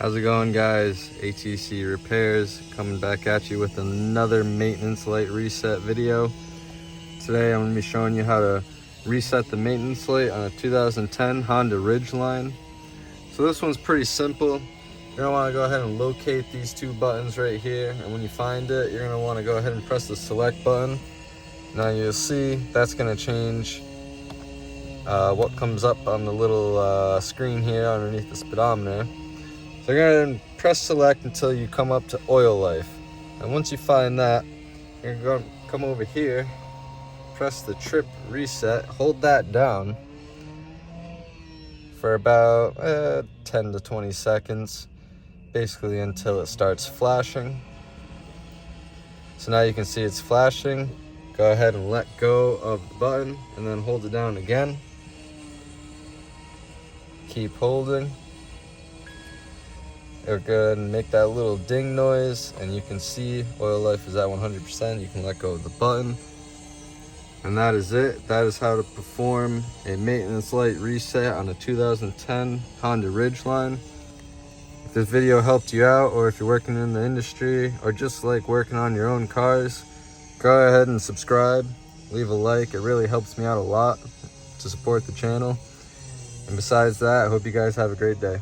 How's it going, guys? ATC Repairs coming back at you with another maintenance light reset video. Today I'm going to be showing you how to reset the maintenance light on a 2010 Honda Ridgeline. So this one's pretty simple. You're going to want to go ahead and locate these two buttons right here, and when you find it, you're going to want to go ahead and press the select button. Now you'll see that's going to change what comes up on the little screen here underneath the speedometer. So you're going to press select until you come up to oil life. And once you find that, you're going to come over here, press the trip reset, hold that down for about 10 to 20 seconds, basically until it starts flashing. So now you can see it's flashing. Go ahead and let go of the button and then hold it down again. Keep holding. It'll go ahead and make that little ding noise, and you can see oil life is at 100%. You can let go of the button. And that is it. That is how to perform a maintenance light reset on a 2010 Honda Ridgeline. If this video helped you out, or if you're working in the industry, or just like working on your own cars, go ahead and subscribe, leave a like. It really helps me out a lot to support the channel. And besides that, I hope you guys have a great day.